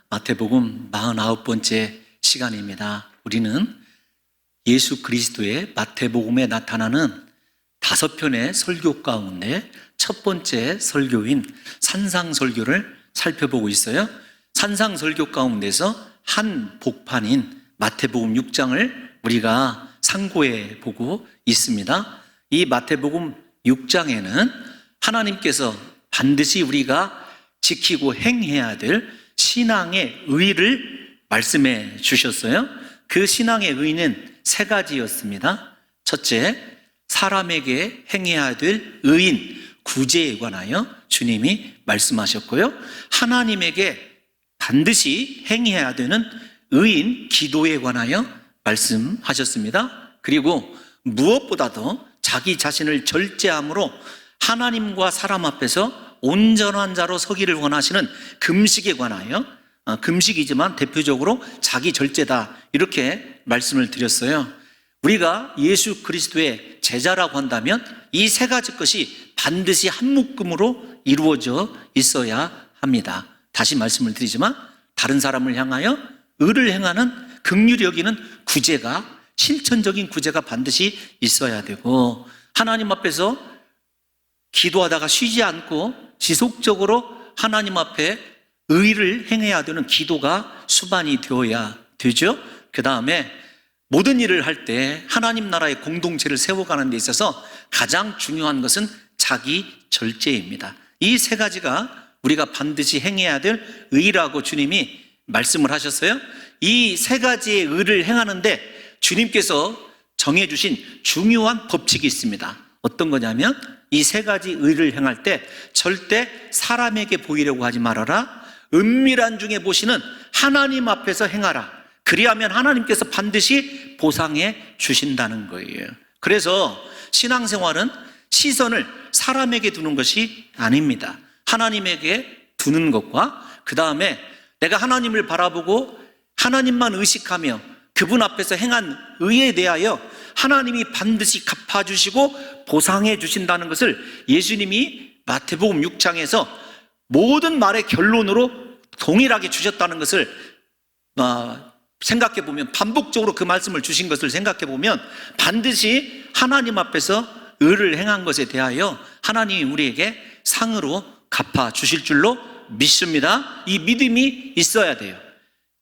마태복음 49번째 시간입니다. 우리는 예수 그리스도의 마태복음에 나타나는 5편의 설교 가운데 첫 번째 설교인 산상설교를 살펴보고 있어요. 산상설교 가운데서 한 복판인 마태복음 6장을 우리가 상고해 보고 있습니다. 이 마태복음 6장에는 하나님께서 반드시 우리가 지키고 행해야 될 신앙의 의를 말씀해 주셨어요. 그 신앙의 의는 3가지였습니다. 첫째, 사람에게 행해야 될 의인, 구제에 관하여 주님이 말씀하셨고요. 하나님에게 반드시 행해야 되는 의인, 기도에 관하여 말씀하셨습니다. 그리고 무엇보다도 자기 자신을 절제함으로 하나님과 사람 앞에서 온전한 자로 서기를 원하시는 금식에 관하여, 금식이지만 대표적으로 자기 절제다, 이렇게 말씀을 드렸어요. 우리가 예수 그리스도의 제자라고 한다면 이 3가지 것이 반드시 한 묶음으로 이루어져 있어야 합니다. 다시 말씀을 드리지만 다른 사람을 향하여 의를 행하는 긍휼히 여기는 구제가, 실천적인 구제가 반드시 있어야 되고, 하나님 앞에서 기도하다가 쉬지 않고 지속적으로 하나님 앞에 의를 행해야 되는 기도가 수반이 되어야 되죠. 그 다음에 모든 일을 할 때 하나님 나라의 공동체를 세워가는 데 있어서 가장 중요한 것은 자기 절제입니다. 이 3가지가 우리가 반드시 행해야 될 의라고 주님이 말씀을 하셨어요. 이 3가지의 의를 행하는데 주님께서 정해주신 중요한 법칙이 있습니다. 어떤 거냐면 이 3가지 의를 행할 때 절대 사람에게 보이려고 하지 말아라. 은밀한 중에 보시는 하나님 앞에서 행하라. 그리하면 하나님께서 반드시 보상해 주신다는 거예요. 그래서 신앙생활은 시선을 사람에게 두는 것이 아닙니다. 하나님에게 두는 것과 그 다음에 내가 하나님을 바라보고 하나님만 의식하며 그분 앞에서 행한 의에 대하여 하나님이 반드시 갚아주시고 보상해 주신다는 것을 예수님이 마태복음 6장에서 모든 말의 결론으로 동일하게 주셨다는 것을 생각해 보면, 반복적으로 그 말씀을 주신 것을 생각해 보면 반드시 하나님 앞에서 의를 행한 것에 대하여 하나님이 우리에게 상으로 갚아 주실 줄로 믿습니다. 이 믿음이 있어야 돼요.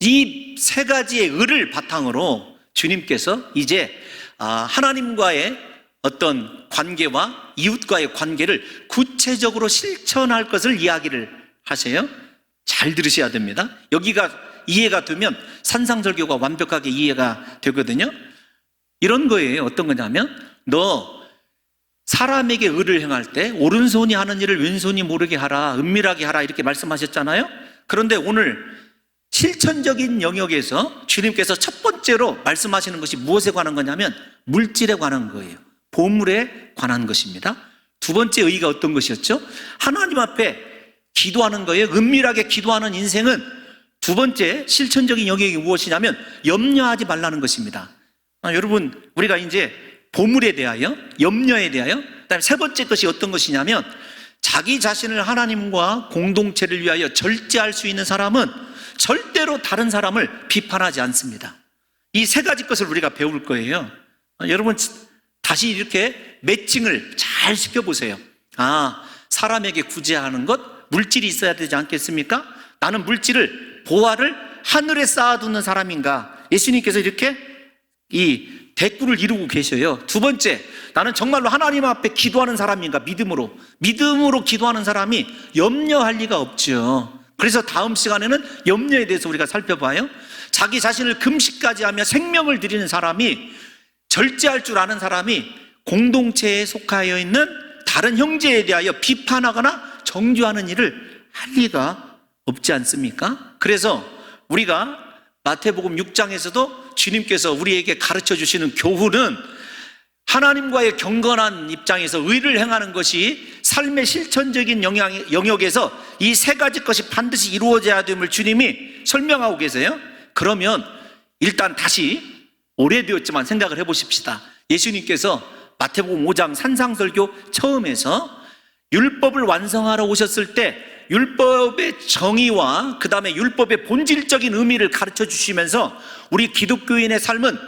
이 3가지의 의를 바탕으로 주님께서 이제 하나님과의 어떤 관계와 이웃과의 관계를 구체적으로 실천할 것을 이야기를 하세요. 잘 들으셔야 됩니다. 여기가 이해가 되면 산상설교가 완벽하게 이해가 되거든요. 이런 거예요. 어떤 거냐면, 너 사람에게 의를 행할 때 오른손이 하는 일을 왼손이 모르게 하라, 은밀하게 하라, 이렇게 말씀하셨잖아요. 그런데 오늘 실천적인 영역에서 주님께서 첫 번째로 말씀하시는 것이 무엇에 관한 거냐면 물질에 관한 거예요. 보물에 관한 것입니다. 두 번째 의의가 어떤 것이었죠? 하나님 앞에 기도하는 거예요. 은밀하게 기도하는 인생은 두 번째 실천적인 영역이 무엇이냐면 염려하지 말라는 것입니다. 여러분, 우리가 이제 보물에 대하여, 염려에 대하여, 그다음에 3번째 것이 어떤 것이냐면 자기 자신을 하나님과 공동체를 위하여 절제할 수 있는 사람은 절대로 다른 사람을 비판하지 않습니다. 이 3가지 것을 우리가 배울 거예요. 여러분, 다시 이렇게 매칭을 잘 시켜보세요. 사람에게 구제하는 것, 물질이 있어야 되지 않겠습니까? 나는 물질을, 보화를 하늘에 쌓아두는 사람인가? 예수님께서 이렇게 이 대꾸를 이루고 계셔요. 두 번째, 나는 정말로 하나님 앞에 기도하는 사람인가? 믿음으로 기도하는 사람이 염려할 리가 없죠. 그래서 다음 시간에는 염려에 대해서 우리가 살펴봐요. 자기 자신을 금식까지 하며 생명을 드리는 사람이, 절제할 줄 아는 사람이 공동체에 속하여 있는 다른 형제에 대하여 비판하거나 정죄하는 일을 할 리가 없지 않습니까? 그래서 우리가 마태복음 6장에서도 주님께서 우리에게 가르쳐 주시는 교훈은 하나님과의 경건한 입장에서 의를 행하는 것이 삶의 실천적인 영역에서 이 3가지 것이 반드시 이루어져야 됨을 주님이 설명하고 계세요. 그러면 일단 다시 오래되었지만 생각을 해보십시다. 예수님께서 마태복음 5장 산상설교 처음에서 율법을 완성하러 오셨을 때 율법의 정의와 그 다음에 율법의 본질적인 의미를 가르쳐 주시면서 우리 기독교인의 삶은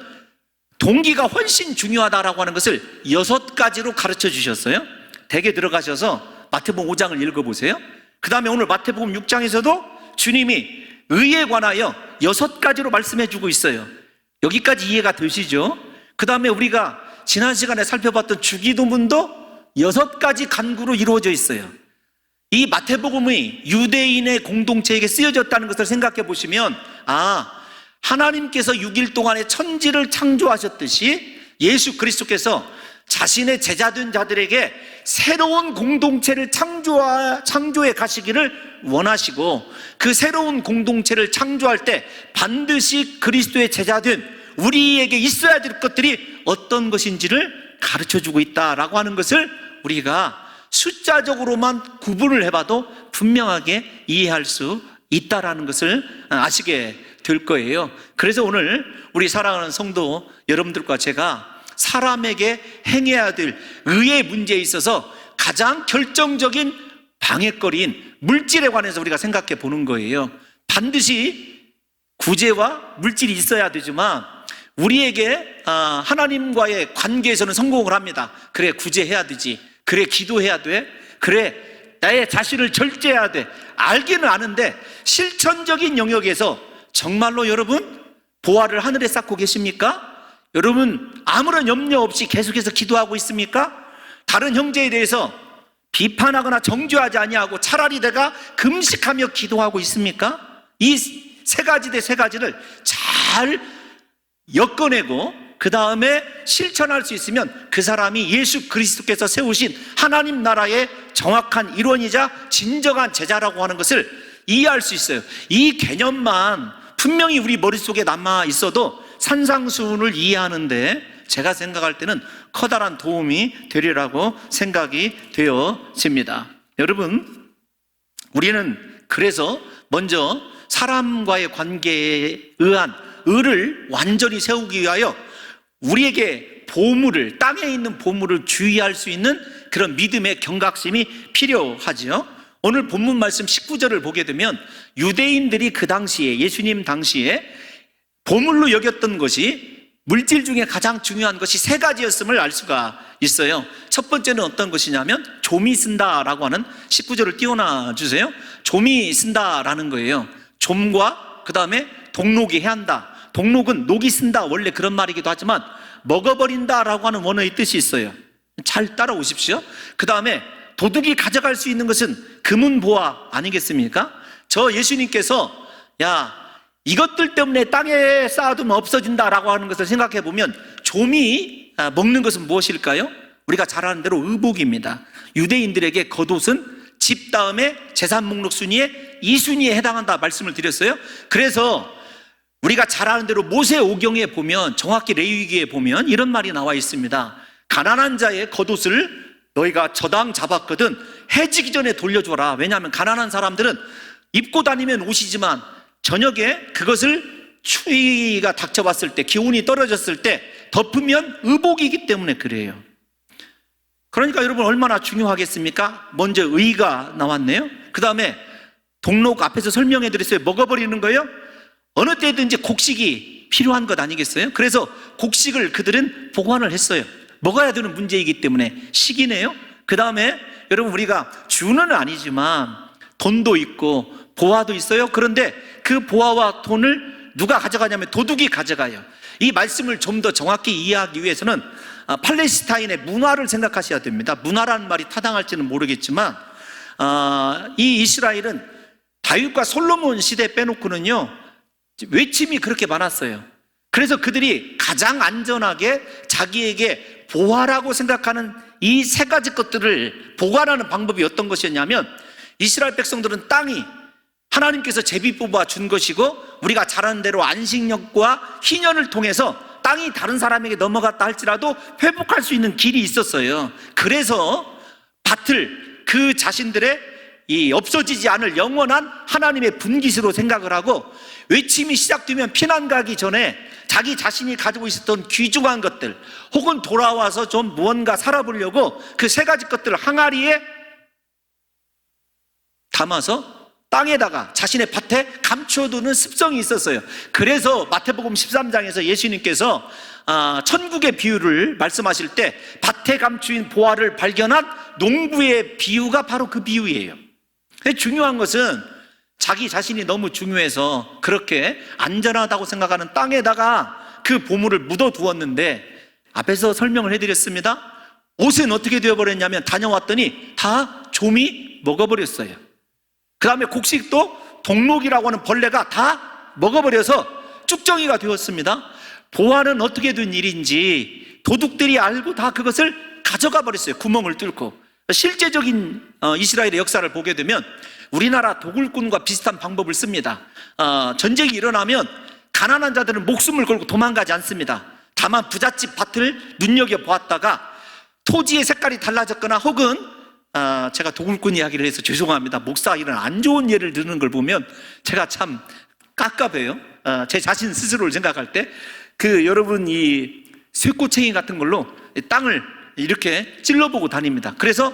동기가 훨씬 중요하다라고 하는 것을 6가지로 가르쳐 주셨어요. 댁에 들어가셔서 마태복음 5장을 읽어보세요. 그 다음에 오늘 마태복음 6장에서도 주님이 의에 관하여 6가지로 말씀해 주고 있어요. 여기까지 이해가 되시죠? 그 다음에 우리가 지난 시간에 살펴봤던 주기도문도 6가지 간구로 이루어져 있어요. 이 마태복음이 유대인의 공동체에게 쓰여졌다는 것을 생각해 보시면, 하나님께서 6일 동안에 천지를 창조하셨듯이 예수 그리스도께서 자신의 제자된 자들에게 새로운 공동체를 창조해 가시기를 원하시고, 그 새로운 공동체를 창조할 때 반드시 그리스도의 제자된 우리에게 있어야 될 것들이 어떤 것인지를 가르쳐주고 있다라고 하는 것을 우리가 숫자적으로만 구분을 해봐도 분명하게 이해할 수 있다라는 것을 아시게 될 거예요. 그래서 오늘 우리 사랑하는 성도 여러분들과 제가 사람에게 행해야 될 의의 문제에 있어서 가장 결정적인 방해거리인 물질에 관해서 우리가 생각해 보는 거예요. 반드시 구제와 물질이 있어야 되지만 우리에게 하나님과의 관계에서는 성공을 합니다. 그래, 구제해야 되지. 그래, 기도해야 돼. 그래, 나의 자신을 절제해야 돼. 알기는 아는데 실천적인 영역에서 정말로 여러분 보화를 하늘에 쌓고 계십니까? 여러분 아무런 염려 없이 계속해서 기도하고 있습니까? 다른 형제에 대해서 비판하거나 정죄하지 아니하고 차라리 내가 금식하며 기도하고 있습니까? 이 세 가지 대 세 가지를 잘 엮어내고 그 다음에 실천할 수 있으면 그 사람이 예수 그리스도께서 세우신 하나님 나라의 정확한 일원이자 진정한 제자라고 하는 것을 이해할 수 있어요. 이 개념만 분명히 우리 머릿속에 남아 있어도 산상수훈을 이해하는데 제가 생각할 때는 커다란 도움이 되리라고 생각이 되어집니다. 여러분, 우리는 그래서 먼저 사람과의 관계에 의한 의를 완전히 세우기 위하여 우리에게 보물을, 땅에 있는 보물을 주의할 수 있는 그런 믿음의 경각심이 필요하죠. 오늘 본문 말씀 19절을 보게 되면 유대인들이 그 당시에, 예수님 당시에 보물로 여겼던 것이, 물질 중에 가장 중요한 것이 세 가지였음을 알 수가 있어요. 첫 번째는 어떤 것이냐면 좀이 쓴다라고 하는, 19절을 띄워놔 주세요. 좀이 쓴다라는 거예요. 좀과 그 다음에 동록이 해한다. 동록은 녹이 쓴다, 원래 그런 말이기도 하지만 먹어버린다라고 하는 원어의 뜻이 있어요. 잘 따라오십시오. 그 다음에 도둑이 가져갈 수 있는 것은 금은 보화 아니겠습니까? 저 예수님께서 이것들 때문에 땅에 쌓아두면 없어진다라고 하는 것을 생각해 보면 좀이 먹는 것은 무엇일까요? 우리가 잘 아는 대로 의복입니다. 유대인들에게 겉옷은 집 다음에 재산 목록 순위에 2순위에 해당한다 말씀을 드렸어요. 그래서 우리가 잘 아는 대로 모세오경에 보면, 정확히 레위기에 보면 이런 말이 나와 있습니다. 가난한 자의 겉옷을 너희가 저당 잡았거든 해지기 전에 돌려줘라. 왜냐하면 가난한 사람들은 입고 다니면 옷이지만 저녁에 그것을 추위가 닥쳐봤을 때, 기온이 떨어졌을 때 덮으면 의복이기 때문에 그래요. 그러니까 여러분 얼마나 중요하겠습니까? 먼저 의가 나왔네요. 그 다음에 동록 앞에서 설명해 드렸어요. 먹어버리는 거예요. 어느 때든지 곡식이 필요한 것 아니겠어요? 그래서 곡식을 그들은 보관을 했어요. 먹어야 되는 문제이기 때문에. 식이네요. 그 다음에 여러분 우리가 주는 아니지만 돈도 있고 보화도 있어요. 그런데 그 보화와 돈을 누가 가져가냐면 도둑이 가져가요. 이 말씀을 좀 더 정확히 이해하기 위해서는 팔레스타인의 문화를 생각하셔야 됩니다. 문화라는 말이 타당할지는 모르겠지만 이 이스라엘은 다윗과 솔로몬 시대 빼놓고는요 외침이 그렇게 많았어요. 그래서 그들이 가장 안전하게 자기에게 보화라고 생각하는 이 세 가지 것들을 보관하는 방법이 어떤 것이었냐면, 이스라엘 백성들은 땅이 하나님께서 제비 뽑아 준 것이고 우리가 잘 아는 대로 안식년과 희년을 통해서 땅이 다른 사람에게 넘어갔다 할지라도 회복할 수 있는 길이 있었어요. 그래서 밭을 그 자신들의 이 없어지지 않을 영원한 하나님의 분깃으로 생각을 하고, 외침이 시작되면 피난 가기 전에 자기 자신이 가지고 있었던 귀중한 것들 혹은 돌아와서 좀 무언가 살아보려고 그 세 가지 것들을 항아리에 담아서 땅에다가 자신의 밭에 감춰두는 습성이 있었어요. 그래서 마태복음 13장에서 예수님께서 천국의 비유를 말씀하실 때 밭에 감추인 보화를 발견한 농부의 비유가 바로 그 비유예요. 중요한 것은 자기 자신이 너무 중요해서 그렇게 안전하다고 생각하는 땅에다가 그 보물을 묻어두었는데, 앞에서 설명을 해드렸습니다. 옷은 어떻게 되어버렸냐면 다녀왔더니 다 좀이 먹어버렸어요. 그 다음에 곡식도 동록이라고 하는 벌레가 다 먹어버려서 쭉정이가 되었습니다. 보화는 어떻게 된 일인지 도둑들이 알고 다 그것을 가져가 버렸어요. 구멍을 뚫고. 실제적인 이스라엘의 역사를 보게 되면 우리나라 도굴꾼과 비슷한 방법을 씁니다. 전쟁이 일어나면 가난한 자들은 목숨을 걸고 도망가지 않습니다. 다만 부잣집 밭을 눈여겨보았다가 토지의 색깔이 달라졌거나 혹은 제가 도굴꾼 이야기를 해서 죄송합니다. 목사 이런 안 좋은 예를 드는 걸 보면 제가 참 깝깝해요. 제 자신 스스로를 생각할 때 여러분 이 쇠꼬챙이 같은 걸로 땅을 이렇게 찔러보고 다닙니다. 그래서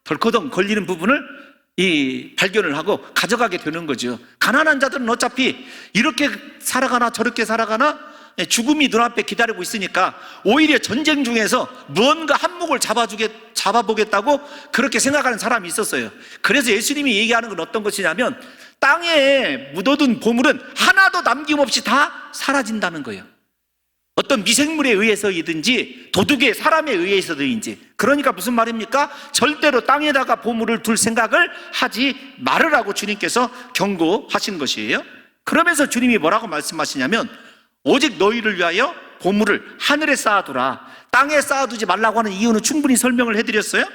덜커덩 걸리는 부분을 발견을 하고 가져가게 되는 거죠. 가난한 자들은 어차피 이렇게 살아가나 저렇게 살아가나 죽음이 눈앞에 기다리고 있으니까 오히려 전쟁 중에서 무언가 한몫을 잡아보겠다고 그렇게 생각하는 사람이 있었어요. 그래서 예수님이 얘기하는 건 어떤 것이냐면 땅에 묻어둔 보물은 하나도 남김없이 다 사라진다는 거예요. 어떤 미생물에 의해서이든지 도둑의 사람에 의해서든지. 그러니까 무슨 말입니까? 절대로 땅에다가 보물을 둘 생각을 하지 말으라고 주님께서 경고하신 것이에요. 그러면서 주님이 뭐라고 말씀하시냐면 오직 너희를 위하여 보물을 하늘에 쌓아두라. 땅에 쌓아두지 말라고 하는 이유는 충분히 설명을 해드렸어요.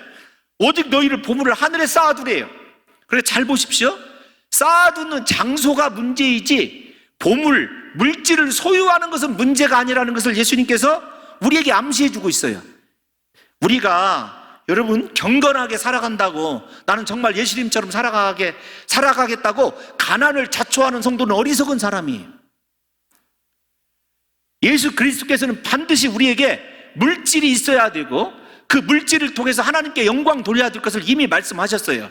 오직 너희를 보물을 하늘에 쌓아두래요. 그래서 잘 보십시오. 쌓아두는 장소가 문제이지 보물, 물질을 소유하는 것은 문제가 아니라는 것을 예수님께서 우리에게 암시해주고 있어요. 우리가 여러분 경건하게 살아간다고, 나는 정말 예수님처럼 살아가겠다고 가난을 자초하는 성도는 어리석은 사람이에요. 예수 그리스도께서는 반드시 우리에게 물질이 있어야 되고 그 물질을 통해서 하나님께 영광 돌려야 될 것을 이미 말씀하셨어요.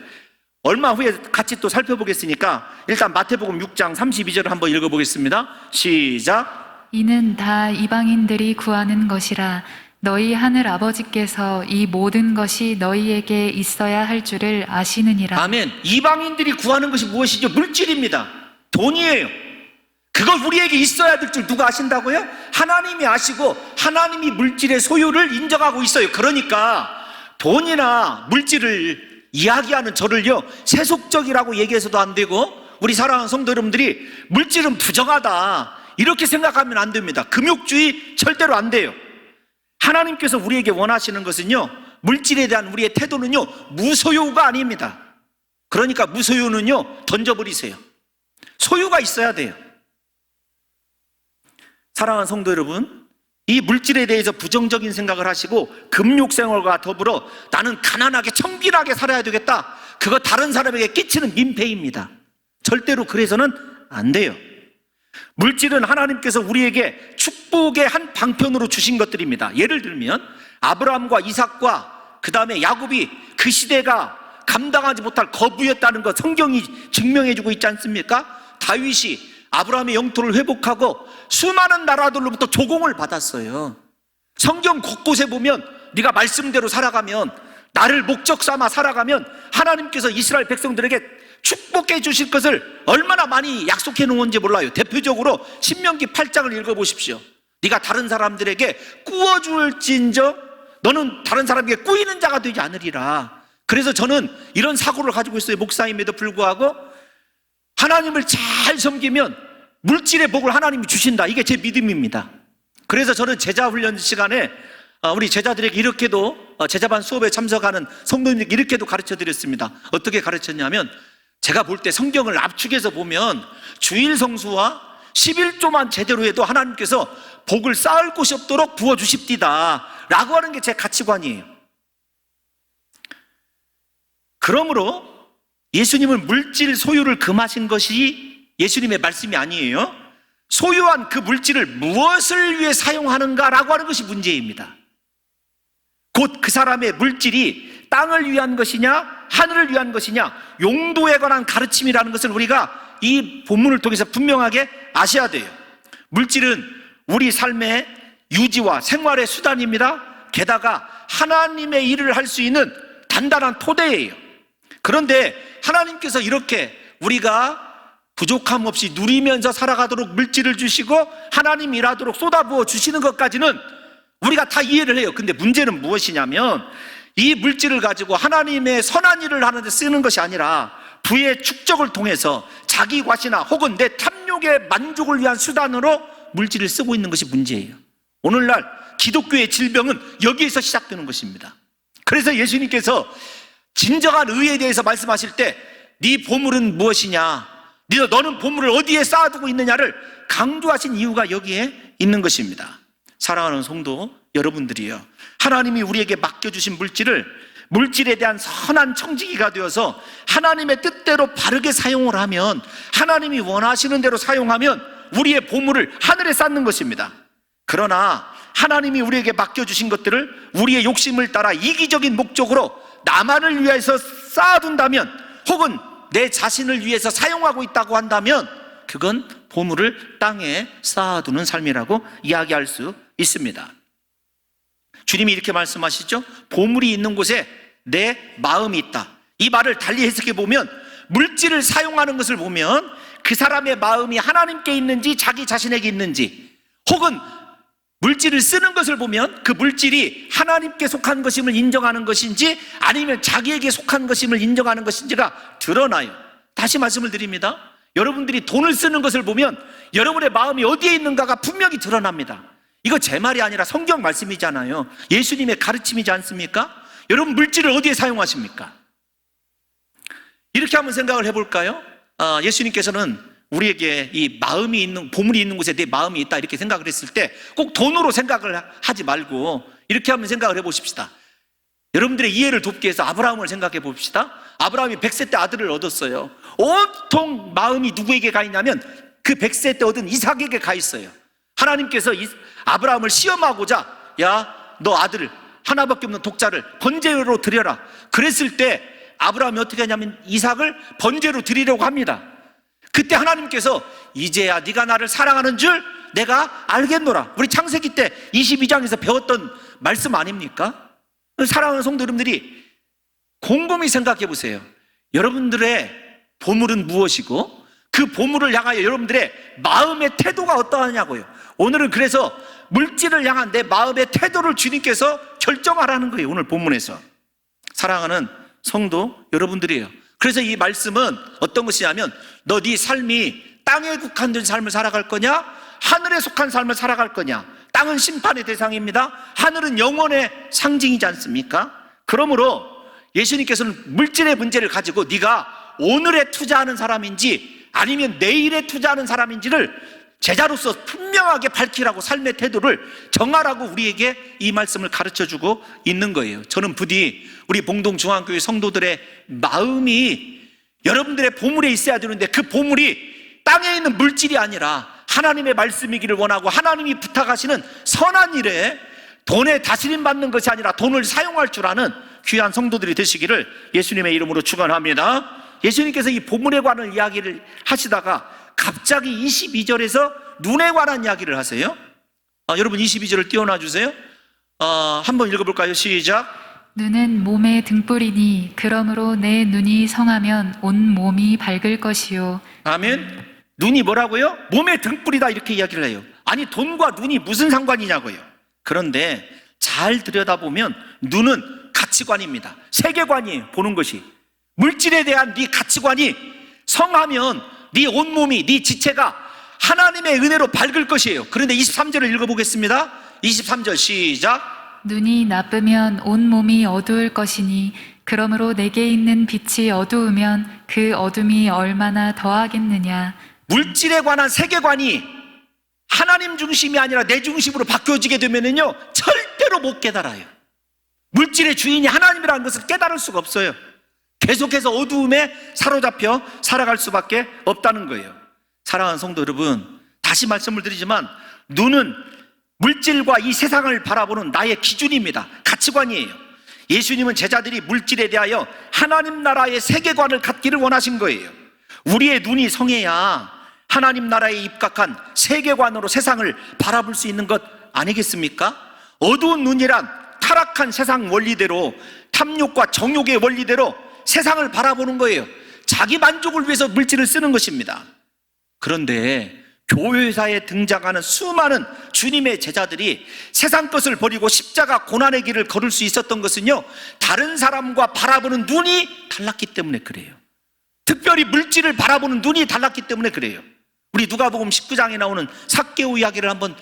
얼마 후에 같이 또 살펴보겠으니까 일단 마태복음 6장 32절을 한번 읽어보겠습니다. 시작. 이는 다 이방인들이 구하는 것이라 너희 하늘 아버지께서 이 모든 것이 너희에게 있어야 할 줄을 아시느니라. 아멘. 이방인들이 구하는 것이 무엇이죠? 물질입니다. 돈이에요. 그걸 우리에게 있어야 될 줄 누가 아신다고요? 하나님이 아시고 하나님이 물질의 소유를 인정하고 있어요. 그러니까 돈이나 물질을 이야기하는 저를요 세속적이라고 얘기해서도 안 되고, 우리 사랑하는 성도 여러분들이 물질은 부정하다 이렇게 생각하면 안 됩니다. 금욕주의 절대로 안 돼요. 하나님께서 우리에게 원하시는 것은요, 물질에 대한 우리의 태도는요 무소유가 아닙니다. 그러니까 무소유는요 던져버리세요. 소유가 있어야 돼요. 사랑하는 성도 여러분, 이 물질에 대해서 부정적인 생각을 하시고 금욕생활과 더불어 나는 가난하게 청빈하게 살아야 되겠다, 그거 다른 사람에게 끼치는 민폐입니다. 절대로 그래서는 안 돼요. 물질은 하나님께서 우리에게 축복의 한 방편으로 주신 것들입니다. 예를 들면 아브라함과 이삭과 그 다음에 야곱이 그 시대가 감당하지 못할 거부였다는 것 성경이 증명해주고 있지 않습니까? 다윗이 아브라함의 영토를 회복하고 수많은 나라들로부터 조공을 받았어요. 성경 곳곳에 보면 네가 말씀대로 살아가면, 나를 목적 삼아 살아가면 하나님께서 이스라엘 백성들에게 축복해 주실 것을 얼마나 많이 약속해 놓은지 몰라요. 대표적으로 신명기 8장을 읽어보십시오. 네가 다른 사람들에게 꾸어줄진저 너는 다른 사람에게 꾸이는 자가 되지 않으리라. 그래서 저는 이런 사고를 가지고 있어요. 목사임에도 불구하고 하나님을 잘 섬기면 물질의 복을 하나님이 주신다. 이게 제 믿음입니다. 그래서 저는 제자훈련 시간에 우리 제자들에게 이렇게도 제자반 수업에 참석하는 성도님들에게 이렇게도 가르쳐 드렸습니다. 어떻게 가르쳤냐면, 제가 볼 때 성경을 압축해서 보면 주일 성수와 11조만 제대로 해도 하나님께서 복을 쌓을 곳이 없도록 부어주십디다 라고 하는 게 제 가치관이에요. 그러므로 예수님은 물질 소유를 금하신 것이 예수님의 말씀이 아니에요. 소유한 그 물질을 무엇을 위해 사용하는가라고 하는 것이 문제입니다. 곧 그 사람의 물질이 땅을 위한 것이냐 하늘을 위한 것이냐, 용도에 관한 가르침이라는 것을 우리가 이 본문을 통해서 분명하게 아셔야 돼요. 물질은 우리 삶의 유지와 생활의 수단입니다. 게다가 하나님의 일을 할 수 있는 단단한 토대예요. 그런데 하나님께서 이렇게 우리가 부족함 없이 누리면서 살아가도록 물질을 주시고 하나님 일하도록 쏟아부어 주시는 것까지는 우리가 다 이해를 해요. 근데 문제는 무엇이냐면 이 물질을 가지고 하나님의 선한 일을 하는 데 쓰는 것이 아니라 부의 축적을 통해서 자기 과시나 혹은 내 탐욕의 만족을 위한 수단으로 물질을 쓰고 있는 것이 문제예요. 오늘날 기독교의 질병은 여기에서 시작되는 것입니다. 그래서 예수님께서 진정한 의에 대해서 말씀하실 때 네 보물은 무엇이냐, 너는 보물을 어디에 쌓아두고 있느냐를 강조하신 이유가 여기에 있는 것입니다. 사랑하는 성도 여러분들이요, 하나님이 우리에게 맡겨주신 물질에 대한 선한 청지기가 되어서 하나님의 뜻대로 바르게 사용을 하면, 하나님이 원하시는 대로 사용하면 우리의 보물을 하늘에 쌓는 것입니다. 그러나 하나님이 우리에게 맡겨주신 것들을 우리의 욕심을 따라 이기적인 목적으로 나만을 위해서 쌓아둔다면, 혹은 내 자신을 위해서 사용하고 있다고 한다면 그건 보물을 땅에 쌓아두는 삶이라고 이야기할 수 있습니다. 주님이 이렇게 말씀하시죠. 보물이 있는 곳에 내 마음이 있다. 이 말을 달리 해석해 보면, 물질을 사용하는 것을 보면 그 사람의 마음이 하나님께 있는지 자기 자신에게 있는지, 혹은 물질을 쓰는 것을 보면 그 물질이 하나님께 속한 것임을 인정하는 것인지 아니면 자기에게 속한 것임을 인정하는 것인지가 드러나요. 다시 말씀을 드립니다. 여러분들이 돈을 쓰는 것을 보면 여러분의 마음이 어디에 있는가가 분명히 드러납니다. 이거 제 말이 아니라 성경 말씀이잖아요. 예수님의 가르침이지 않습니까? 여러분, 물질을 어디에 사용하십니까? 이렇게 한번 생각을 해볼까요? 예수님께서는 우리에게 이 마음이 있는, 보물이 있는 곳에 내 마음이 있다 이렇게 생각을 했을 때 꼭 돈으로 생각을 하지 말고 이렇게 한번 생각을 해보십시다. 여러분들의 이해를 돕기 위해서 아브라함을 생각해 봅시다. 아브라함이 100세 때 아들을 얻었어요. 온통 마음이 누구에게 가 있냐면 그 100세 때 얻은 이삭에게 가 있어요. 하나님께서 아브라함을 시험하고자, 야, 너 아들을, 하나밖에 없는 독자를 번제로 드려라. 그랬을 때 아브라함이 어떻게 하냐면 이삭을 번제로 드리려고 합니다. 그때 하나님께서 이제야 네가 나를 사랑하는 줄 내가 알겠노라. 우리 창세기 때 22장에서 배웠던 말씀 아닙니까? 사랑하는 성도 여러분들이 곰곰이 생각해 보세요. 여러분들의 보물은 무엇이고 그 보물을 향하여 여러분들의 마음의 태도가 어떠하냐고요. 오늘은 그래서 물질을 향한 내 마음의 태도를 주님께서 결정하라는 거예요. 오늘 본문에서. 사랑하는 성도 여러분들이에요. 그래서 이 말씀은 어떤 것이냐면, 너 네 삶이 땅에 국한된 삶을 살아갈 거냐, 하늘에 속한 삶을 살아갈 거냐. 땅은 심판의 대상입니다. 하늘은 영원의 상징이지 않습니까? 그러므로 예수님께서는 물질의 문제를 가지고 네가 오늘에 투자하는 사람인지 아니면 내일에 투자하는 사람인지를 제자로서 분명하게 밝히라고, 삶의 태도를 정하라고 우리에게 이 말씀을 가르쳐주고 있는 거예요. 저는 부디 우리 봉동중앙교회 성도들의 마음이 여러분들의 보물에 있어야 되는데 그 보물이 땅에 있는 물질이 아니라 하나님의 말씀이기를 원하고, 하나님이 부탁하시는 선한 일에 돈에 다스림 받는 것이 아니라 돈을 사용할 줄 아는 귀한 성도들이 되시기를 예수님의 이름으로 축원합니다. 예수님께서 이 보물에 관한 이야기를 하시다가 갑자기 22절에서 눈에 관한 이야기를 하세요. 여러분 22절을 띄워놔 주세요. 한번 읽어볼까요? 시작. 눈은 몸의 등불이니 그러므로 내 눈이 성하면 온 몸이 밝을 것이요. 아멘. 눈이 뭐라고요? 몸의 등불이다 이렇게 이야기를 해요. 아니, 돈과 눈이 무슨 상관이냐고요. 그런데 잘 들여다보면 눈은 가치관입니다. 세계관이에요. 보는 것이. 물질에 대한 네 가치관이 성하면 네 온몸이, 네 지체가 하나님의 은혜로 밝을 것이에요. 그런데 23절을 읽어보겠습니다. 23절 시작. 눈이 나쁘면 온 몸이 어두울 것이니 그러므로 내게 있는 빛이 어두우면 그 어둠이 얼마나 더하겠느냐. 물질에 관한 세계관이 하나님 중심이 아니라 내 중심으로 바뀌어지게 되면은요, 절대로 못 깨달아요. 물질의 주인이 하나님이라는 것을 깨달을 수가 없어요. 계속해서 어두움에 사로잡혀 살아갈 수밖에 없다는 거예요. 사랑하는 성도 여러분, 다시 말씀을 드리지만 눈은 물질과 이 세상을 바라보는 나의 기준입니다. 가치관이에요. 예수님은 제자들이 물질에 대하여 하나님 나라의 세계관을 갖기를 원하신 거예요. 우리의 눈이 성해야 하나님 나라에 입각한 세계관으로 세상을 바라볼 수 있는 것 아니겠습니까? 어두운 눈이란 타락한 세상 원리대로, 탐욕과 정욕의 원리대로 세상을 바라보는 거예요. 자기 만족을 위해서 물질을 쓰는 것입니다. 그런데 교회사에 등장하는 수많은 주님의 제자들이 세상 것을 버리고 십자가 고난의 길을 걸을 수 있었던 것은요, 다른 사람과 바라보는 눈이 달랐기 때문에 그래요. 특별히 물질을 바라보는 눈이 달랐기 때문에 그래요. 우리 누가복음 19장에 나오는 삭개오 이야기를 한번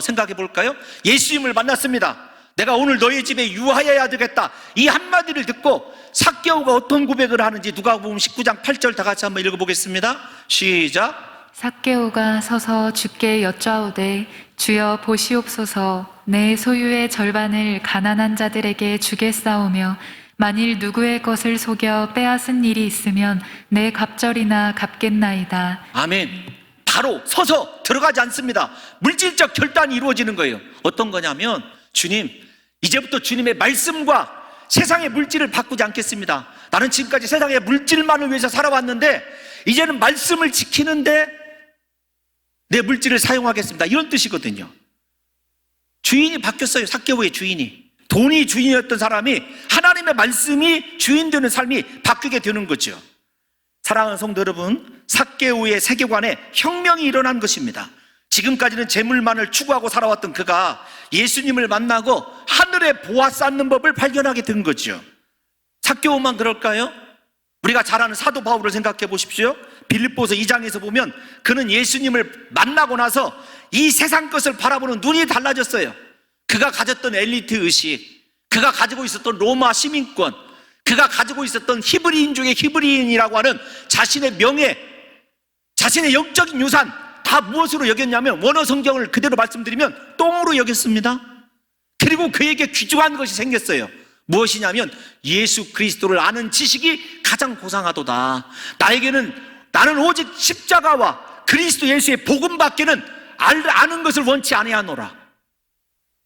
생각해 볼까요? 예수님을 만났습니다. 내가 오늘 너희 집에 유하여야 되겠다, 이 한마디를 듣고 삭개오가 어떤 고백을 하는지 누가복음 19장 8절 다 같이 한번 읽어보겠습니다. 시작. 삭개오가 서서 주께 여짜오되 주여 보시옵소서, 내 소유의 절반을 가난한 자들에게 주겠사오며 만일 누구의 것을 속여 빼앗은 일이 있으면 내 갑절이나 갚겠나이다. 아멘. 바로 서서 들어가지 않습니다. 물질적 결단이 이루어지는 거예요. 어떤 거냐면, 주님, 이제부터 주님의 말씀과 세상의 물질을 바꾸지 않겠습니다. 나는 지금까지 세상의 물질만을 위해서 살아왔는데 이제는 말씀을 지키는데 내 물질을 사용하겠습니다, 이런 뜻이거든요. 주인이 바뀌었어요. 삭개오의 주인이. 돈이 주인이었던 사람이 하나님의 말씀이 주인 되는 삶이 바뀌게 되는 거죠. 사랑하는 성도 여러분, 삭개오의 세계관에 혁명이 일어난 것입니다. 지금까지는 재물만을 추구하고 살아왔던 그가 예수님을 만나고 하늘의 보화 쌓는 법을 발견하게 된 거죠. 삭개오만 그럴까요? 우리가 잘 아는 사도 바울을 생각해 보십시오. 빌립보서 2장에서 보면 그는 예수님을 만나고 나서 이 세상 것을 바라보는 눈이 달라졌어요. 그가 가졌던 엘리트 의식, 그가 가지고 있었던 로마 시민권, 그가 가지고 있었던 히브리인 중에 히브리인이라고 하는 자신의 명예, 자신의 영적인 유산, 다 무엇으로 여겼냐면, 원어 성경을 그대로 말씀드리면 똥으로 여겼습니다. 그리고 그에게 귀중한 것이 생겼어요. 무엇이냐면 예수 그리스도를 아는 지식이 가장 고상하도다. 나는 오직 십자가와 그리스도 예수의 복음밖에는 아는 것을 원치 아니하노라.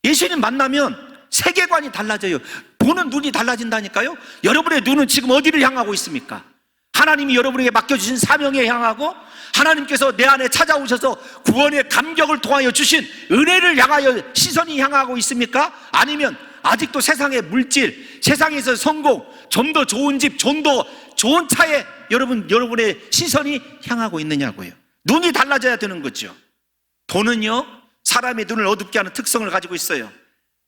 예수님 만나면 세계관이 달라져요. 보는 눈이 달라진다니까요. 여러분의 눈은 지금 어디를 향하고 있습니까? 하나님이 여러분에게 맡겨주신 사명에 향하고, 하나님께서 내 안에 찾아오셔서 구원의 감격을 통하여 주신 은혜를 향하여 시선이 향하고 있습니까? 아니면 아직도 세상의 물질, 세상에서 성공, 좀 더 좋은 집, 좀 더 좋은 차에 여러분의 시선이 향하고 있느냐고요. 눈이 달라져야 되는 거죠. 돈은요, 사람의 눈을 어둡게 하는 특성을 가지고 있어요.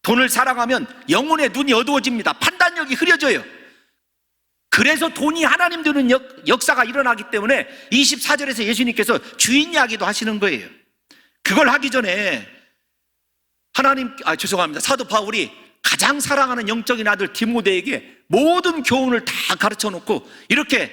돈을 사랑하면 영혼의 눈이 어두워집니다. 판단력이 흐려져요. 그래서 돈이 하나님 되는 역사가 일어나기 때문에 24절에서 예수님께서 주인 이야기도 하시는 거예요. 그걸 하기 전에 사도 바울이 가장 사랑하는 영적인 아들 디모데에게 모든 교훈을 다 가르쳐 놓고 이렇게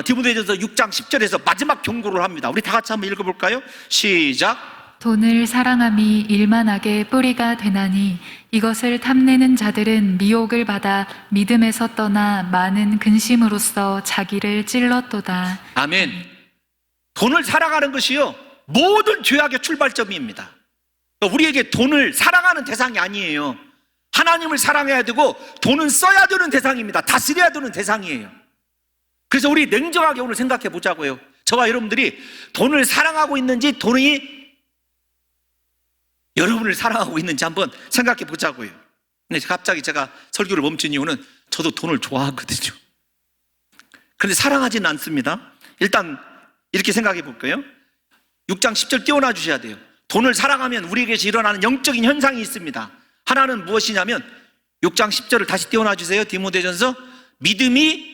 디모데전서 6장 10절에서 마지막 경고를 합니다. 우리 다 같이 한번 읽어볼까요? 시작. 돈을 사랑함이 일만하게 뿌리가 되나니 이것을 탐내는 자들은 미혹을 받아 믿음에서 떠나 많은 근심으로써 자기를 찔렀도다. 아멘. 돈을 사랑하는 것이요, 모든 죄악의 출발점입니다. 우리에게 돈을 사랑하는 대상이 아니에요. 하나님을 사랑해야 되고 돈은 써야 되는 대상입니다. 다스려야 되는 대상이에요. 그래서 우리 냉정하게 오늘 생각해 보자고요. 저와 여러분들이 돈을 사랑하고 있는지, 돈이 여러분을 사랑하고 있는지 한번 생각해 보자고요. 근데 갑자기 제가 설교를 멈춘 이유는 저도 돈을 좋아하거든요. 그런데 사랑하지는 않습니다. 일단 이렇게 생각해 볼까요? 6장 10절 띄워놔 주셔야 돼요. 돈을 사랑하면 우리에게서 일어나는 영적인 현상이 있습니다. 하나는 무엇이냐면 6장 10절을 다시 띄워놔 주세요. 디모데전서. 믿음이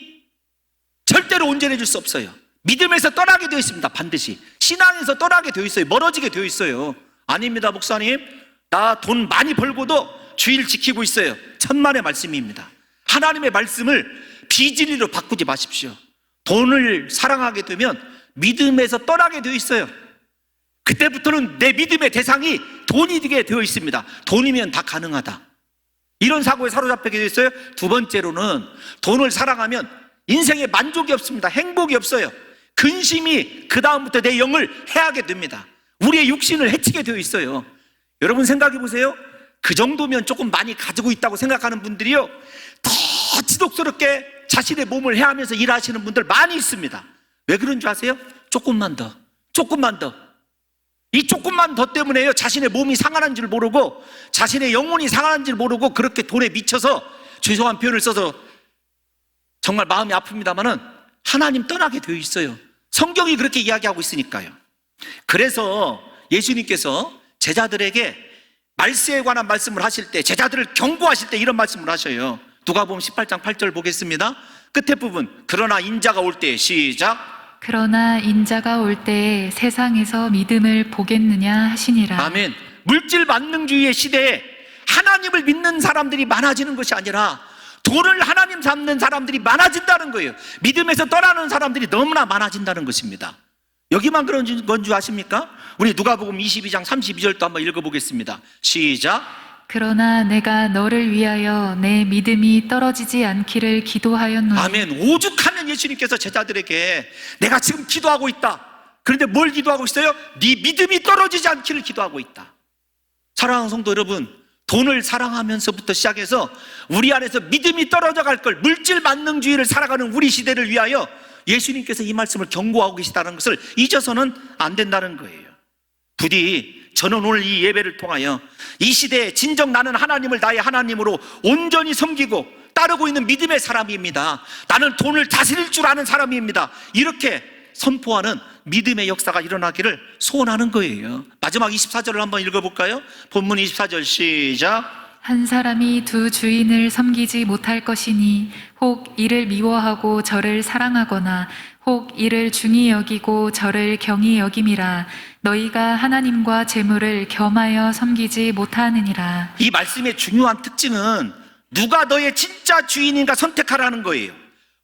절대로 온전해질 수 없어요. 믿음에서 떠나게 되어 있습니다. 반드시 신앙에서 떠나게 되어 있어요. 멀어지게 되어 있어요. 아닙니다, 목사님. 나 돈 많이 벌고도 주의를 지키고 있어요. 천만의 말씀입니다. 하나님의 말씀을 비진리로 바꾸지 마십시오. 돈을 사랑하게 되면 믿음에서 떠나게 되어 있어요. 그때부터는 내 믿음의 대상이 돈이 되게 되어 있습니다. 돈이면 다 가능하다, 이런 사고에 사로잡히게 되어 있어요. 두 번째로는 돈을 사랑하면 인생에 만족이 없습니다. 행복이 없어요. 근심이 그 다음부터 내 영을 해하게 됩니다. 우리의 육신을 해치게 되어 있어요. 여러분 생각해 보세요. 그 정도면 조금 많이 가지고 있다고 생각하는 분들이요, 더 지독스럽게 자신의 몸을 해하면서 일하시는 분들 많이 있습니다. 왜 그런 줄 아세요? 조금만 더, 조금만 더. 이 조금만 더 때문에요, 자신의 몸이 상하는 줄 모르고, 자신의 영혼이 상하는 줄 모르고, 그렇게 돈에 미쳐서, 죄송한 표현을 써서 정말 마음이 아픕니다만은 하나님 떠나게 되어 있어요. 성경이 그렇게 이야기하고 있으니까요. 그래서 예수님께서 제자들에게 말세에 관한 말씀을 하실 때, 제자들을 경고하실 때 이런 말씀을 하셔요. 누가복음 18장 8절 보겠습니다. 끝에 부분, 그러나 인자가 올 때, 시작. 그러나 인자가 올 때에 세상에서 믿음을 보겠느냐 하시니라. 아멘. 물질 만능주의의 시대에 하나님을 믿는 사람들이 많아지는 것이 아니라 돈을 하나님 삼는 사람들이 많아진다는 거예요. 믿음에서 떠나는 사람들이 너무나 많아진다는 것입니다. 여기만 그런 건 줄 아십니까? 우리 누가복음 22장 32절도 한번 읽어보겠습니다. 시작. 그러나 내가 너를 위하여 내 믿음이 떨어지지 않기를 기도하였노니. 아멘. 오죽하면 예수님께서 제자들에게 내가 지금 기도하고 있다. 그런데 뭘 기도하고 있어요? 네 믿음이 떨어지지 않기를 기도하고 있다. 사랑하는 성도 여러분, 돈을 사랑하면서부터 시작해서 우리 안에서 믿음이 떨어져 갈 걸, 물질 만능주의를 살아가는 우리 시대를 위하여 예수님께서 이 말씀을 경고하고 계시다는 것을 잊어서는 안 된다는 거예요. 부디 저는 오늘 이 예배를 통하여 이 시대에 진정 나는 하나님을 나의 하나님으로 온전히 섬기고 따르고 있는 믿음의 사람입니다. 나는 돈을 다스릴 줄 아는 사람입니다. 이렇게 선포하는 믿음의 역사가 일어나기를 소원하는 거예요. 마지막 24절을 한번 읽어볼까요? 본문 24절 시작. 한 사람이 두 주인을 섬기지 못할 것이니 혹 이를 미워하고 저를 사랑하거나 혹 이를 중히 여기고 저를 경히 여김이라. 너희가 하나님과 재물을 겸하여 섬기지 못하느니라. 이 말씀의 중요한 특징은 누가 너의 진짜 주인인가 선택하라는 거예요.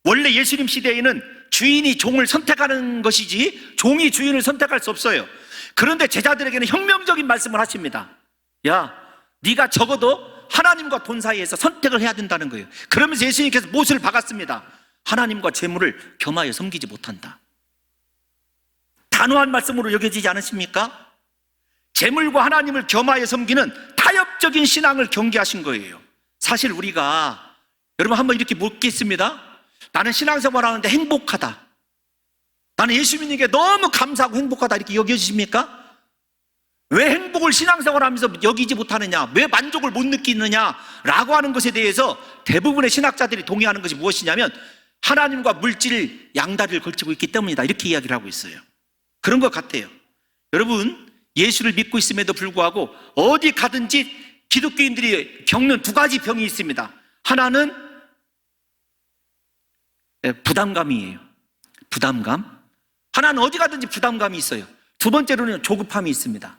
원래 예수님 시대에는 주인이 종을 선택하는 것이지 종이 주인을 선택할 수 없어요. 그런데 제자들에게는 혁명적인 말씀을 하십니다. 야, 네가 적어도 하나님과 돈 사이에서 선택을 해야 된다는 거예요. 그러면서 예수님께서 못을 박았습니다. 하나님과 재물을 겸하여 섬기지 못한다. 단호한 말씀으로 여겨지지 않으십니까? 재물과 하나님을 겸하여 섬기는 타협적인 신앙을 경계하신 거예요. 사실 우리가, 여러분 한번 이렇게 묻겠습니다. 나는 신앙생활 하는데 행복하다, 나는 예수 믿는 게 너무 감사하고 행복하다, 이렇게 여겨지십니까? 왜 행복을 신앙생활 하면서 여기지 못하느냐, 왜 만족을 못 느끼느냐 라고 하는 것에 대해서 대부분의 신학자들이 동의하는 것이 무엇이냐면 하나님과 물질 양다리를 걸치고 있기 때문이다, 이렇게 이야기를 하고 있어요. 그런 것 같아요. 여러분, 예수를 믿고 있음에도 불구하고 어디 가든지 기독교인들이 겪는 두 가지 병이 있습니다. 하나는 부담감이에요. 부담감. 하나는 어디 가든지 부담감이 있어요. 두 번째로는 조급함이 있습니다.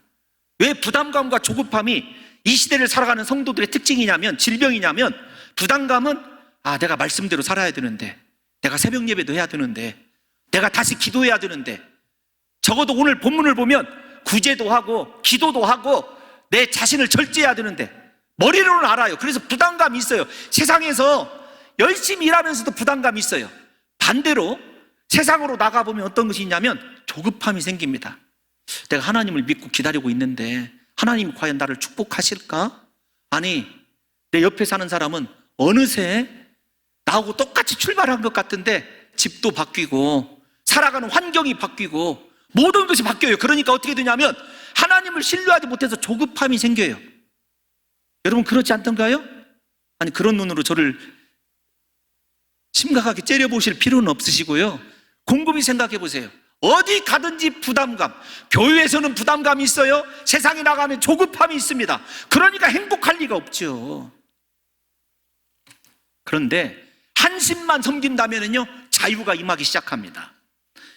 왜 부담감과 조급함이 이 시대를 살아가는 성도들의 특징이냐면, 질병이냐면, 부담감은 내가 말씀대로 살아야 되는데, 내가 새벽 예배도 해야 되는데, 내가 다시 기도해야 되는데, 적어도 오늘 본문을 보면 구제도 하고 기도도 하고 내 자신을 절제해야 되는데, 머리로는 알아요. 그래서 부담감이 있어요. 세상에서 열심히 일하면서도 부담감이 있어요. 반대로 세상으로 나가보면 어떤 것이 있냐면 조급함이 생깁니다. 내가 하나님을 믿고 기다리고 있는데 하나님이 과연 나를 축복하실까? 아니, 내 옆에 사는 사람은 어느새 나하고 똑같이 출발한 것 같은데 집도 바뀌고 살아가는 환경이 바뀌고 모든 것이 바뀌어요. 그러니까 어떻게 되냐면 하나님을 신뢰하지 못해서 조급함이 생겨요. 여러분 그렇지 않던가요? 아니, 그런 눈으로 저를 심각하게 째려보실 필요는 없으시고요, 곰곰이 생각해 보세요. 어디 가든지 부담감, 교회에서는 부담감이 있어요. 세상에 나가면 조급함이 있습니다. 그러니까 행복할 리가 없죠. 그런데 한심만 섬긴다면요 자유가 임하기 시작합니다.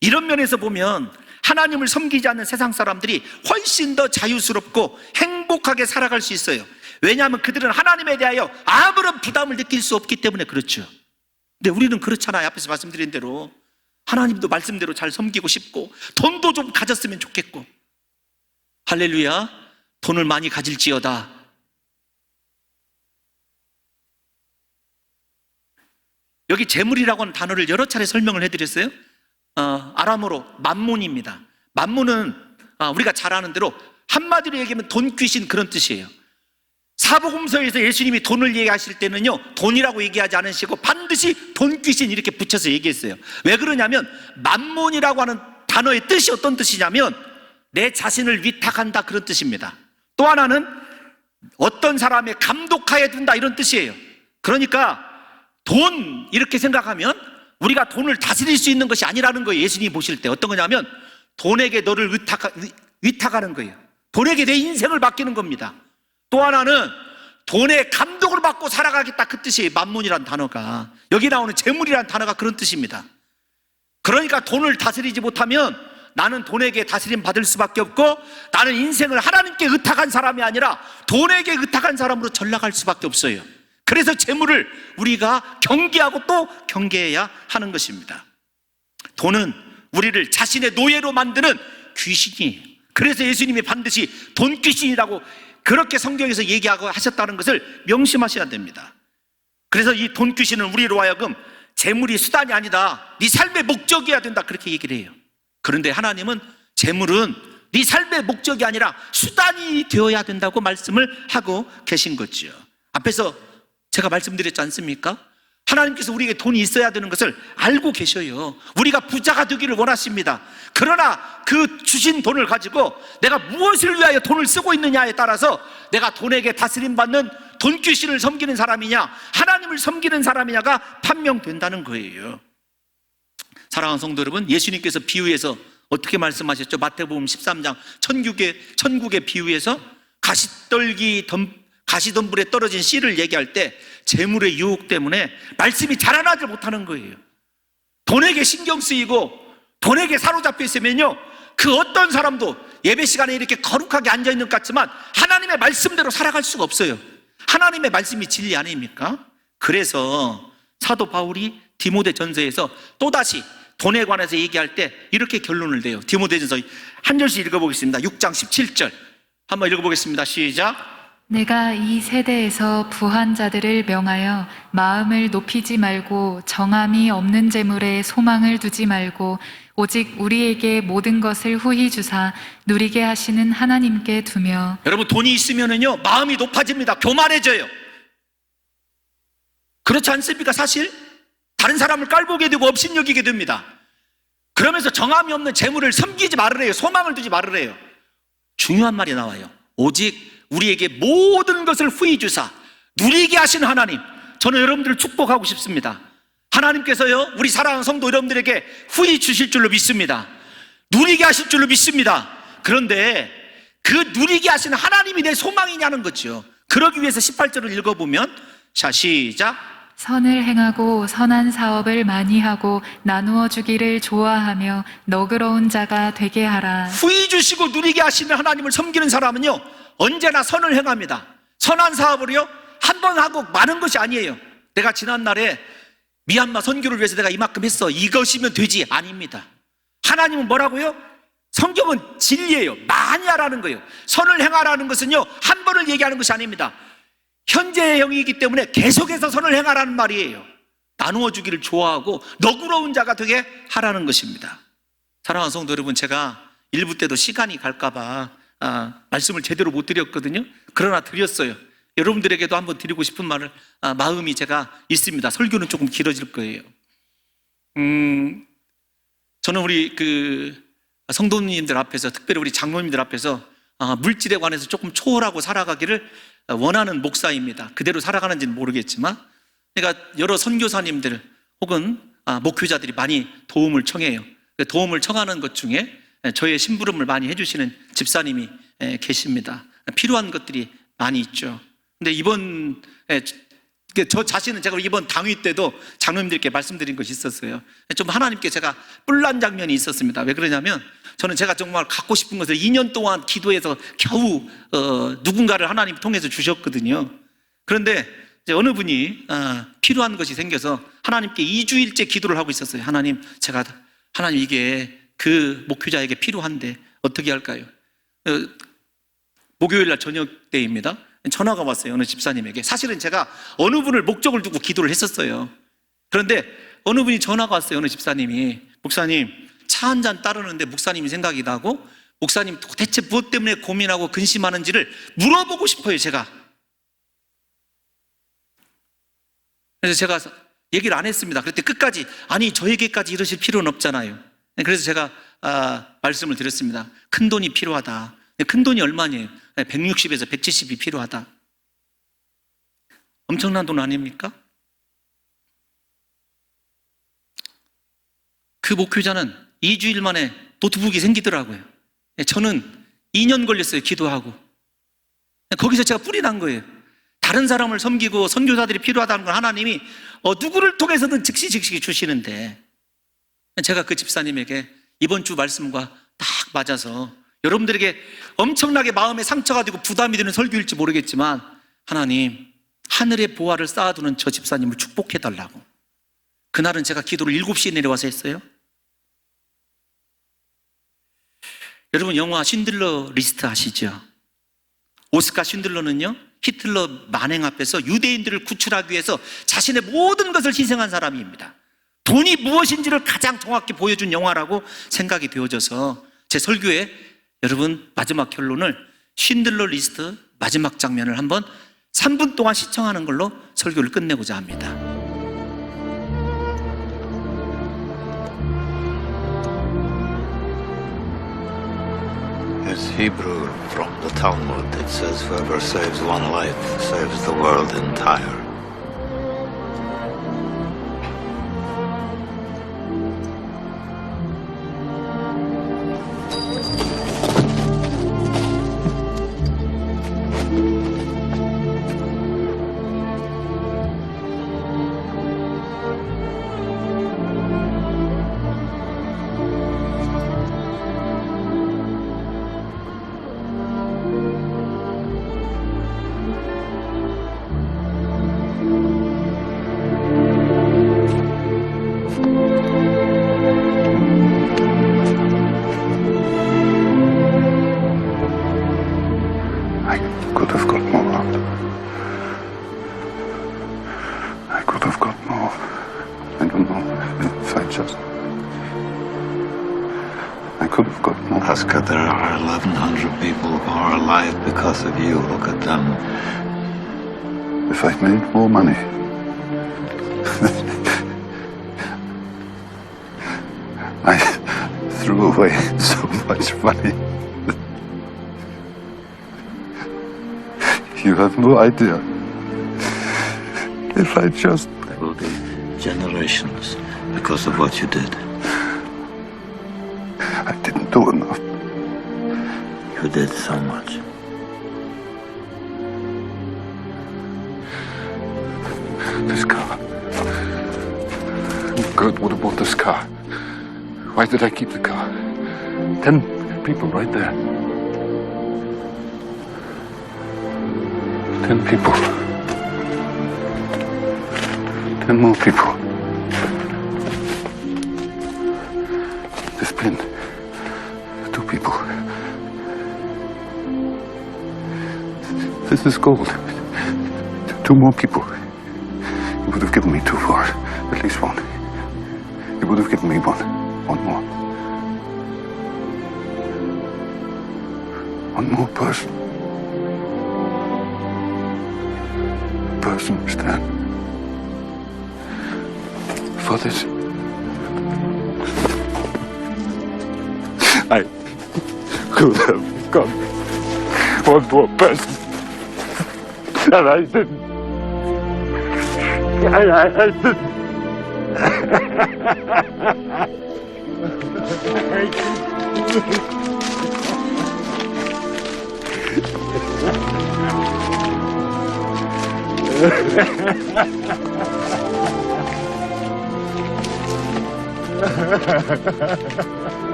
이런 면에서 보면 하나님을 섬기지 않는 세상 사람들이 훨씬 더 자유스럽고 행복하게 살아갈 수 있어요. 왜냐하면 그들은 하나님에 대하여 아무런 부담을 느낄 수 없기 때문에 그렇죠. 근데 우리는 그렇잖아요. 앞에서 말씀드린 대로 하나님도 말씀대로 잘 섬기고 싶고 돈도 좀 가졌으면 좋겠고. 할렐루야. 돈을 많이 가질지어다. 여기 재물이라고 하는 단어를 여러 차례 설명을 해드렸어요. 아람어로 만몬입니다. 만몬은 우리가 잘 아는 대로 한마디로 얘기하면 돈 귀신, 그런 뜻이에요. 사복음서에서 예수님이 돈을 얘기하실 때는요, 돈이라고 얘기하지 않으시고 반드시 돈귀신 이렇게 붙여서 얘기했어요. 왜 그러냐면 만몬이라고 하는 단어의 뜻이 어떤 뜻이냐면 내 자신을 위탁한다, 그런 뜻입니다. 또 하나는 어떤 사람의 감독하에 둔다, 이런 뜻이에요. 그러니까 돈 이렇게 생각하면 우리가 돈을 다스릴 수 있는 것이 아니라는 거예요. 예수님이 보실 때 어떤 거냐면 돈에게 너를 위탁하는 거예요. 돈에게 내 인생을 맡기는 겁니다. 또 하나는 돈의 감독을 받고 살아가겠다, 그 뜻이에요. 만문이라는 단어가, 여기 나오는 재물이라는 단어가 그런 뜻입니다. 그러니까 돈을 다스리지 못하면 나는 돈에게 다스림 받을 수밖에 없고, 나는 인생을 하나님께 의탁한 사람이 아니라 돈에게 의탁한 사람으로 전락할 수밖에 없어요. 그래서 재물을 우리가 경계하고 또 경계해야 하는 것입니다. 돈은 우리를 자신의 노예로 만드는 귀신이에요. 그래서 예수님이 반드시 돈 귀신이라고 그렇게 성경에서 얘기하고 하셨다는 것을 명심하셔야 됩니다. 그래서 이 돈 귀신은 우리로 하여금 재물이 수단이 아니다, 네 삶의 목적이어야 된다, 그렇게 얘기를 해요. 그런데 하나님은 재물은 네 삶의 목적이 아니라 수단이 되어야 된다고 말씀을 하고 계신 거죠. 앞에서 제가 말씀드렸지 않습니까? 하나님께서 우리에게 돈이 있어야 되는 것을 알고 계셔요. 우리가 부자가 되기를 원하십니다. 그러나 그 주신 돈을 가지고 내가 무엇을 위하여 돈을 쓰고 있느냐에 따라서 내가 돈에게 다스림받는 돈귀신을 섬기는 사람이냐, 하나님을 섬기는 사람이냐가 판명된다는 거예요. 사랑하는 성도 여러분, 예수님께서 비유에서 어떻게 말씀하셨죠? 마태복음 13장 천국의 비유에서 가시덤불에 떨어진 씨를 얘기할 때 재물의 유혹 때문에 말씀이 자라나지 못하는 거예요. 돈에게 신경 쓰이고 돈에게 사로잡혀 있으면요, 그 어떤 사람도 예배 시간에 이렇게 거룩하게 앉아있는 것 같지만 하나님의 말씀대로 살아갈 수가 없어요. 하나님의 말씀이 진리 아닙니까? 그래서 사도 바울이 디모데전서에서 또다시 돈에 관해서 얘기할 때 이렇게 결론을 내요. 디모데전서 한 절씩 읽어보겠습니다. 6장 17절 한번 읽어보겠습니다. 시작. 내가 이 세대에서 부한 자들을 명하여 마음을 높이지 말고 정함이 없는 재물에 소망을 두지 말고 오직 우리에게 모든 것을 후히 주사 누리게 하시는 하나님께 두며. 여러분, 돈이 있으면은요 마음이 높아집니다. 교만해져요. 그렇지 않습니까? 사실 다른 사람을 깔보게 되고 업신여기게 됩니다. 그러면서 정함이 없는 재물을 섬기지 말으래요. 소망을 두지 말으래요. 중요한 말이 나와요. 오직 우리에게 모든 것을 후히 주사 누리게 하신 하나님, 저는 여러분들을 축복하고 싶습니다. 하나님께서요 우리 사랑하는 성도 여러분들에게 후히 주실 줄로 믿습니다. 누리게 하실 줄로 믿습니다. 그런데 그 누리게 하신 하나님이 내 소망이냐는 거죠. 그러기 위해서 18절을 읽어보면, 자 시작. 선을 행하고 선한 사업을 많이 하고 나누어 주기를 좋아하며 너그러운 자가 되게 하라. 후히 주시고 누리게 하시는 하나님을 섬기는 사람은요 언제나 선을 행합니다. 선한 사업을요 한 번 하고 마는 것이 아니에요. 내가 지난날에 미얀마 선교를 위해서 내가 이만큼 했어, 이것이면 되지, 아닙니다. 하나님은 뭐라고요? 성경은 진리예요. 많이 하라는 거예요. 선을 행하라는 것은요 한 번을 얘기하는 것이 아닙니다. 현재형이기 때문에 계속해서 선을 행하라는 말이에요. 나누어 주기를 좋아하고 너그러운 자가 되게 하라는 것입니다. 사랑하는 성도 여러분, 제가 일부 때도 시간이 갈까봐 말씀을 제대로 못 드렸거든요. 그러나 드렸어요. 여러분들에게도 한번 드리고 싶은 말을 마음이 제가 있습니다. 설교는 조금 길어질 거예요. 저는 우리 성도님들 앞에서, 특별히 우리 장로님들 앞에서 물질에 관해서 조금 초월하고 살아가기를 원하는 목사입니다. 그대로 살아가는지는 모르겠지만, 그러니까 여러 선교사님들 혹은 목회자들이 많이 도움을 청해요. 도움을 청하는 것 중에 저의 심부름을 많이 해주시는 집사님이 계십니다. 필요한 것들이 많이 있죠. 근데 저 자신은 제가 이번 당위 때도 장로님들께 말씀드린 것이 있었어요. 좀 하나님께 제가 뿔난 장면이 있었습니다. 왜 그러냐면 저는 제가 정말 갖고 싶은 것을 2년 동안 기도해서 겨우 누군가를 하나님 통해서 주셨거든요. 그런데 이제 어느 분이 필요한 것이 생겨서 하나님께 2주일째 기도를 하고 있었어요. 하나님 이게 그 목회자에게 필요한데 어떻게 할까요? 목요일날 저녁 때입니다. 전화가 왔어요. 어느 집사님에게. 사실은 제가 어느 분을 목적을 두고 기도를 했었어요. 그런데 어느 분이 전화가 왔어요. 어느 집사님이, 목사님 차 한 잔 따르는데 목사님이 생각이 나고 목사님 도대체 무엇 때문에 고민하고 근심하는지를 물어보고 싶어요. 제가 그래서 제가 얘기를 안 했습니다. 그랬더니 끝까지 아니 저에게까지 이러실 필요는 없잖아요. 그래서 제가 말씀을 드렸습니다. 큰 돈이 필요하다. 큰 돈이 얼마냐? 160에서 170이 필요하다. 엄청난 돈 아닙니까? 그 목회자는 2주일 만에 노트북이 생기더라고요. 저는 2년 걸렸어요. 기도하고. 거기서 제가 뿔이 난 거예요. 다른 사람을 섬기고 선교사들이 필요하다는 걸 하나님이 누구를 통해서든 즉시 주시는데, 제가 그 집사님에게 이번 주 말씀과 딱 맞아서 여러분들에게 엄청나게 마음에 상처가 되고 부담이 되는 설교일지 모르겠지만, 하나님 하늘의 보화를 쌓아두는 저 집사님을 축복해달라고. 그날은 제가 기도를 7시에 내려와서 했어요. 여러분 영화 쉰들러 리스트 아시죠? 오스카 쉰들러는요, 히틀러 만행 앞에서 유대인들을 구출하기 위해서 자신의 모든 것을 희생한 사람입니다. 돈이 무엇인지를 가장 정확히 보여준 영화라고 생각이 되어져서 제 설교에 여러분 마지막 결론을 쉰들러 리스트 마지막 장면을 한번 3분 동안 시청하는 걸로 설교를 끝내고자 합니다. It's Hebrew from the Talmud. It says, whoever saves one life saves the world entire. I could have got more. I could have got more. I don't know if I just... I could have got more. Oscar, there are 1,100 people who are alive because of you. Look at them. If I'd made more money. I threw away so much money. You have no idea. If I just... There will be generations because of what you did. I didn't do enough. You did so much. This car. Gert would have bought this car. Why did I keep the car? 10 people right there. 10 people. 10 more people. This pin. 2 people. This is gold. 2 more people. He would have given me 2 for it. At least 1. He would have given me 1. 1 more. 1 more person. Person stand for this. I could have got 1 more person. And I didn't. I didn't.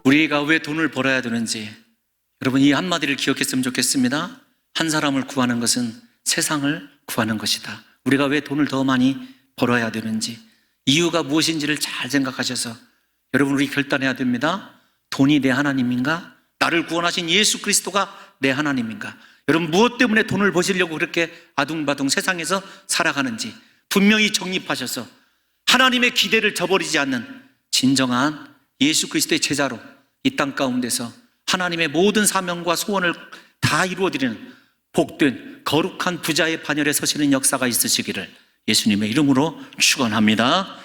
우리가 왜 돈을 벌어야 되는지 여러분 이 한마디를 기억했으면 좋겠습니다. 한 사람을 구하는 것은 세상을 구하는 것이다. 우리가 왜 돈을 더 많이 벌어야 되는지 이유가 무엇인지를 잘 생각하셔서 여러분 우리 결단해야 됩니다. 돈이 내 하나님인가? 나를 구원하신 예수 그리스도가 내 하나님인가? 여러분 무엇 때문에 돈을 버시려고 그렇게 아둥바둥 세상에서 살아가는지 분명히 정립하셔서 하나님의 기대를 저버리지 않는 진정한 예수 그리스도의 제자로 이 땅 가운데서 하나님의 모든 사명과 소원을 다 이루어드리는 복된 거룩한 부자의 반열에 서시는 역사가 있으시기를 예수님의 이름으로 축원합니다.